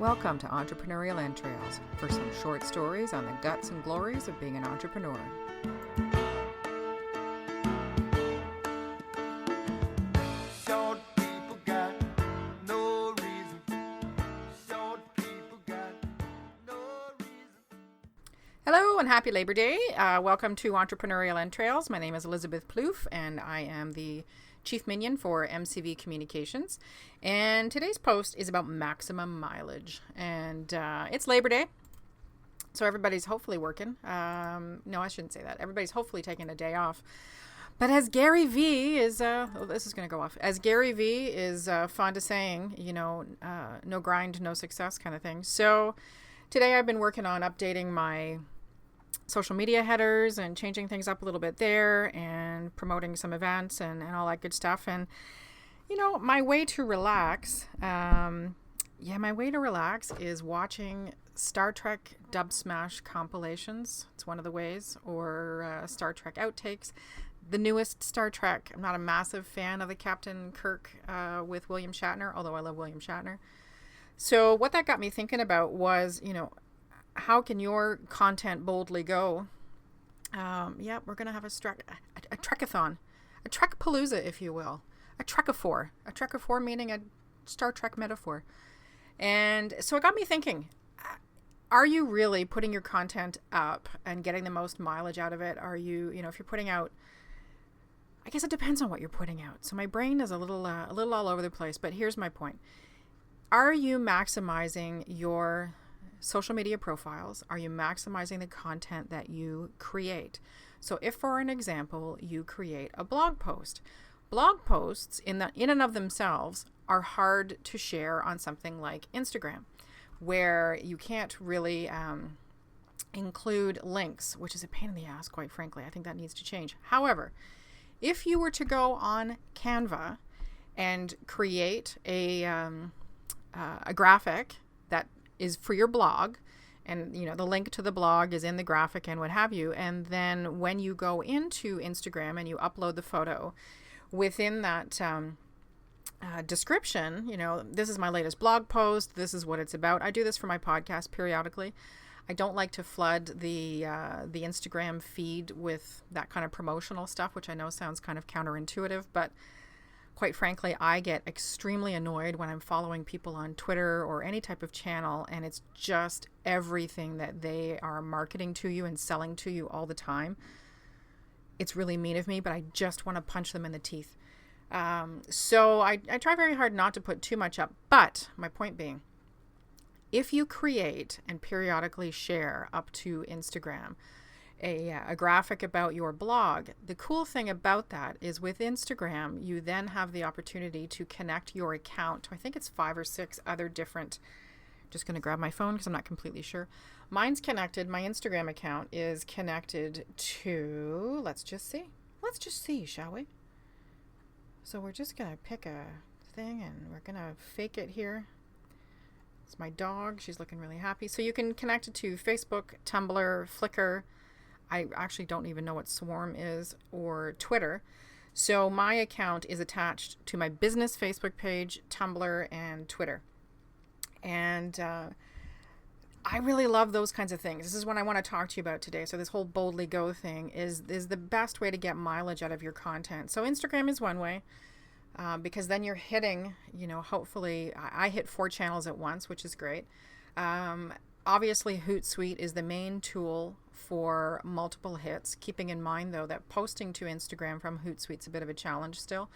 Welcome to Entrepreneurial Entrails for some short stories on the guts and glories of being an entrepreneur. Short people got no reason. Short people got no reason. Hello and happy Labor Day. Welcome to Entrepreneurial Entrails. My name is Elizabeth Plouffe and I am the Chief Minion for MCV Communications. And today's post is about maximum mileage. And it's Labor Day, so everybody's hopefully working. No, I shouldn't say that. Everybody's hopefully taking a day off. But as Gary V is, this is going to go off. As Gary V is fond of saying, no grind, no success kind of thing. So today I've been working on updating my social media headers and changing things up a little bit there and promoting some events and all that good stuff. And, my way to relax, my way to relax is watching Star Trek Dub Smash compilations. It's one of the ways, or Star Trek outtakes. The newest Star Trek, I'm not a massive fan of the Captain Kirk with William Shatner, although I love William Shatner. So what that got me thinking about was, how can your content boldly go? We're going to have a Trekathon, a Trekapalooza, if you will, a Trekaphor meaning a Star Trek metaphor. And so it got me thinking, are you really putting your content up and getting the most mileage out of it? Are you, if you're putting out, I guess it depends on what you're putting out. So my brain is a little all over the place, but here's my point. Are you maximizing your social media profiles? Are you maximizing the content that you create? So if, for an example, you create a blog post, blog posts in and of themselves are hard to share on something like Instagram, where you can't really include links, which is a pain in the ass, quite frankly. I think that needs to change. However, if you were to go on Canva and create a graphic that is for your blog, and the link to the blog is in the graphic and what have you, and then when you go into Instagram and you upload the photo, within that description, this is my latest blog post, this is what it's about. I do this for my podcast periodically. I don't like to flood the Instagram feed with that kind of promotional stuff, which I know sounds kind of counterintuitive, but quite frankly, I get extremely annoyed when I'm following people on Twitter or any type of channel, and it's just everything that they are marketing to you and selling to you all the time. It's really mean of me, but I just want to punch them in the teeth. So I try very hard not to put too much up. But my point being, if you create and periodically share up to Instagram a graphic about your blog, the cool thing about that is with Instagram, you then have the opportunity to connect your account to, I think it's 5 or 6 other different, just going to grab my phone because I'm not completely sure. Mine's connected. My Instagram account is connected to, let's just see, shall we? So we're just going to pick a thing and we're going to fake it here. It's my dog. She's looking really happy. So you can connect it to Facebook, Tumblr, Flickr. I actually don't even know what Swarm is, or Twitter. So my account is attached to my business Facebook page, Tumblr, and Twitter. And I really love those kinds of things. This is what I want to talk to you about today. So this whole Boldy Go thing is the best way to get mileage out of your content. So Instagram is one way, because then you're hitting, hopefully I hit 4 channels at once, which is great. Obviously, Hootsuite is the main tool for multiple hits, keeping in mind, though, that posting to Instagram from Hootsuite's a bit of a challenge still.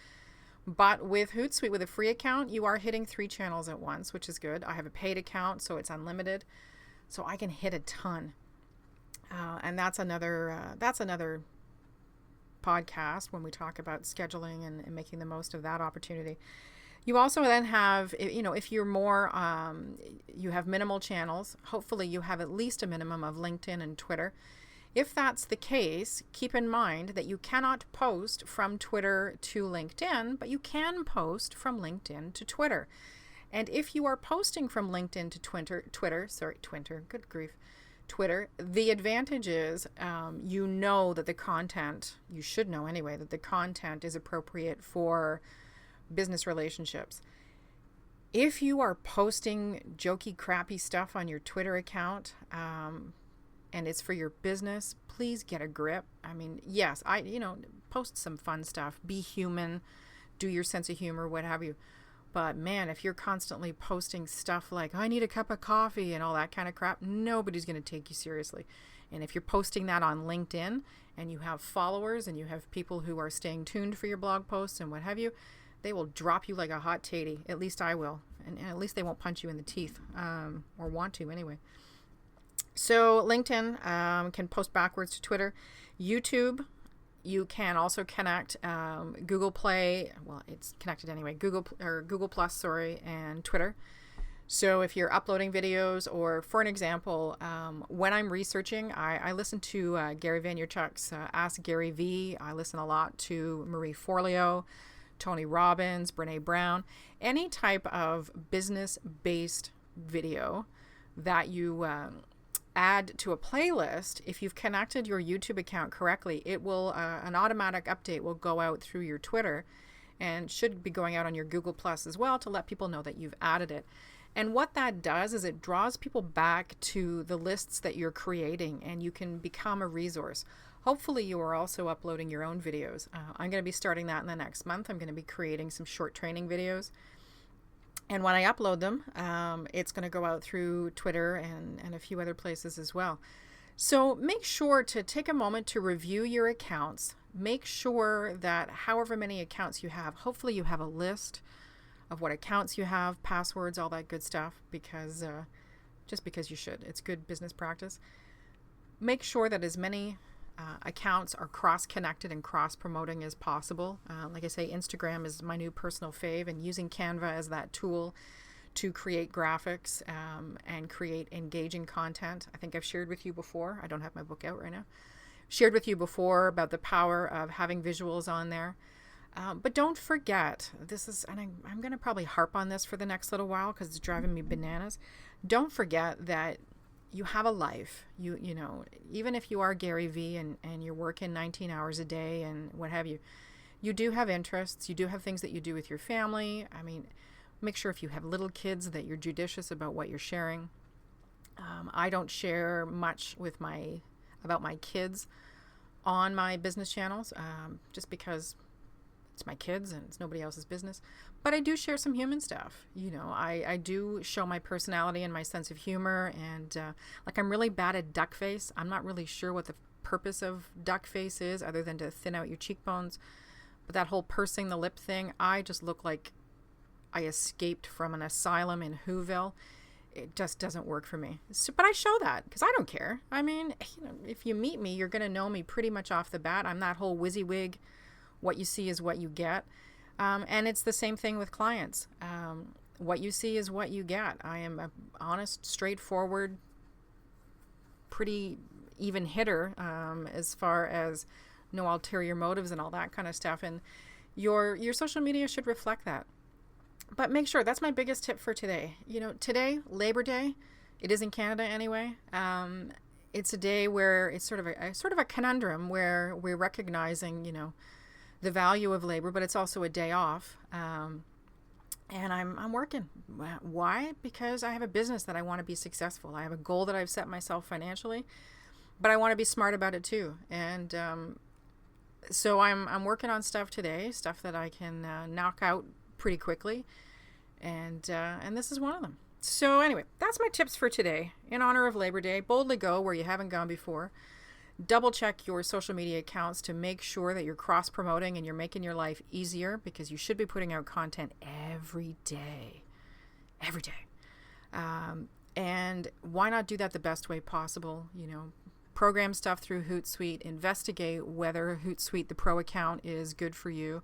But with Hootsuite, with a free account, you are hitting 3 channels at once, which is good. I have a paid account, so it's unlimited. So I can hit a ton. And that's another podcast when we talk about scheduling and making the most of that opportunity. You also then have, if you're more, you have minimal channels, hopefully you have at least a minimum of LinkedIn and Twitter. If that's the case, keep in mind that you cannot post from Twitter to LinkedIn, but you can post from LinkedIn to Twitter. And if you are posting from LinkedIn to Twitter, the advantage is, that the content, you should know anyway, that the content is appropriate for business relationships. If you are posting jokey, crappy stuff on your Twitter account, and it's for your business, please get a grip. I mean, yes, post some fun stuff, be human, do your sense of humor, what have you. But man, if you're constantly posting stuff like, I need a cup of coffee and all that kind of crap, nobody's going to take you seriously. And if you're posting that on LinkedIn and you have followers and you have people who are staying tuned for your blog posts and what have you, they will drop you like a hot tatty. At least I will. And at least they won't punch you in the teeth, or want to anyway. So LinkedIn can post backwards to Twitter. YouTube, you can also connect Google Play. Well, it's connected anyway. Google Plus, sorry, and Twitter. So if you're uploading videos, or for an example, when I'm researching, I listen to Gary Vaynerchuk's Ask Gary V. I listen a lot to Marie Forleo, Tony Robbins, Brene Brown, any type of business-based video that you add to a playlist. If you've connected your YouTube account correctly, it will an automatic update will go out through your Twitter, and should be going out on your Google Plus as well, to let people know that you've added it. And what that does is it draws people back to the lists that you're creating, and you can become a resource. Hopefully you are also uploading your own videos. I'm going to be starting that in the next month. I'm going to be creating some short training videos. And when I upload them, it's going to go out through Twitter and a few other places as well. So make sure to take a moment to review your accounts. Make sure that however many accounts you have, hopefully you have a list of what accounts you have, passwords, all that good stuff, because just because you should. It's good business practice. Make sure that as many accounts are cross-connected and cross-promoting as possible. Like I say, Instagram is my new personal fave, and using Canva as that tool to create graphics and create engaging content. I think I've shared with you before. I don't have my book out right now. Shared with you before about the power of having visuals on there. But don't forget, and I'm going to probably harp on this for the next little while because it's driving me bananas. Don't forget that you have a life. You know, even if you are Gary V and you're working 19 hours a day and what have you, you do have interests. You do have things that you do with your family. I mean, make sure if you have little kids that you're judicious about what you're sharing. I don't share much about my kids on my business channels, just because it's my kids and it's nobody else's business. But I do share some human stuff. You know, I do show my personality and my sense of humor. And like, I'm really bad at duck face. I'm not really sure what the purpose of duck face is, other than to thin out your cheekbones. But that whole pursing the lip thing, I just look like I escaped from an asylum in Whoville. It just doesn't work for me. But I show that because I don't care. I mean, if you meet me, you're going to know me pretty much off the bat. I'm that whole WYSIWYG. What you see is what you get. And it's the same thing with clients. What you see is what you get. I am an honest, straightforward, pretty even hitter, as far as no ulterior motives and all that kind of stuff. And your social media should reflect that. But make sure, that's my biggest tip for today. You know, today, Labor Day, it is in Canada anyway. It's a day where it's sort of a conundrum where we're recognizing, you know, the value of labor, but it's also a day off. And I'm working. Why? Because I have a business that I want to be successful. I have a goal that I've set myself financially, but I want to be smart about it too. And so I'm working on stuff today, stuff that I can knock out pretty quickly, and this is one of them. So anyway, that's my tips for today in honor of Labor Day. Boldly go where you haven't gone before. Double check your social media accounts to make sure that you're cross-promoting and you're making your life easier, because you should be putting out content every day. Every day. And why not do that the best way possible? You know, program stuff through Hootsuite, investigate whether Hootsuite, the pro account, is good for you.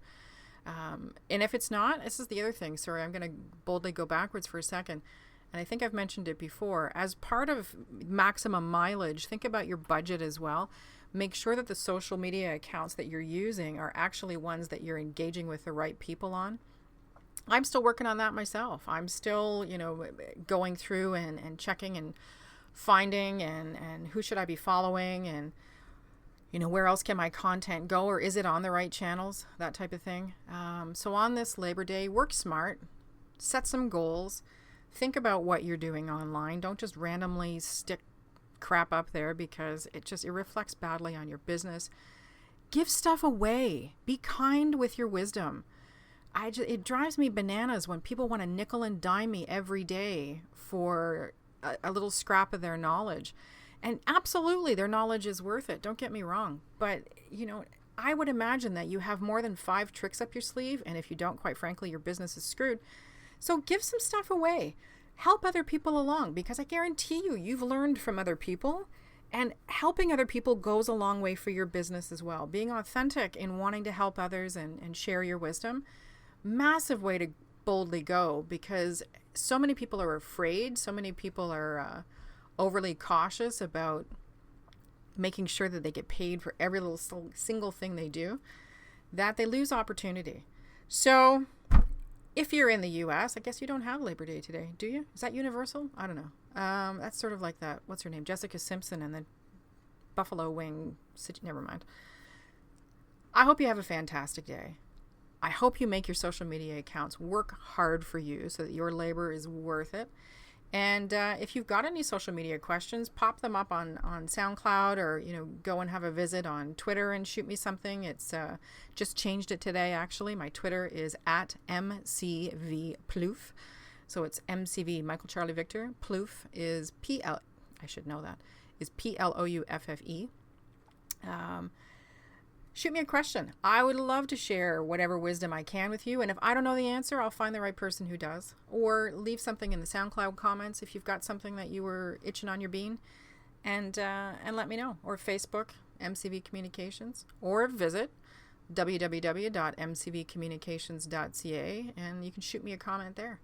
And if it's not, this is the other thing. Sorry, I'm going to boldly go backwards for a second. And I think I've mentioned it before. As part of maximum mileage, think about your budget as well. Make sure that the social media accounts that you're using are actually ones that you're engaging with the right people on. I'm still working on that myself. I'm still, you know, going through and checking and finding and who should I be following, and, you know, where else can my content go, or is it on the right channels, that type of thing. So on this Labor Day, work smart. set some goals. Think about what you're doing online. Don't just randomly stick crap up there because it reflects badly on your business. Give stuff away. Be kind with your wisdom. It drives me bananas when people want to nickel and dime me every day for a little scrap of their knowledge. And absolutely, their knowledge is worth it. Don't get me wrong. But, I would imagine that you have more than 5 tricks up your sleeve. And if you don't, quite frankly, your business is screwed. So give some stuff away. Help other people along, because I guarantee you've learned from other people. And helping other people goes a long way for your business as well. Being authentic in wanting to help others and share your wisdom, massive way to boldly go, because so many people are afraid. So many people are overly cautious about making sure that they get paid for every little single thing they do, that they lose opportunity. So if you're in the U.S., I guess you don't have Labor Day today, do you? Is that universal? I don't know. That's sort of like that, what's her name? Jessica Simpson and the Buffalo Wing. Never mind. I hope you have a fantastic day. I hope you make your social media accounts work hard for you so that your labor is worth it. And if you've got any social media questions, pop them up on SoundCloud, or go and have a visit on Twitter and shoot me something. It's just changed it today, actually. My Twitter is at MCVPlouffe. So it's MCV, Michael Charlie Victor. Plouffe is I should know that, is PLOUFFE. Shoot me a question. I would love to share whatever wisdom I can with you. And if I don't know the answer, I'll find the right person who does. Or leave something in the SoundCloud comments if you've got something that you were itching on your bean. And let me know. Or Facebook, MCV Communications. Or visit www.mcvcommunications.ca and you can shoot me a comment there.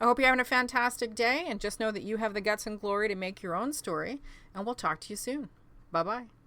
I hope you're having a fantastic day, and just know that you have the guts and glory to make your own story. And we'll talk to you soon. Bye-bye.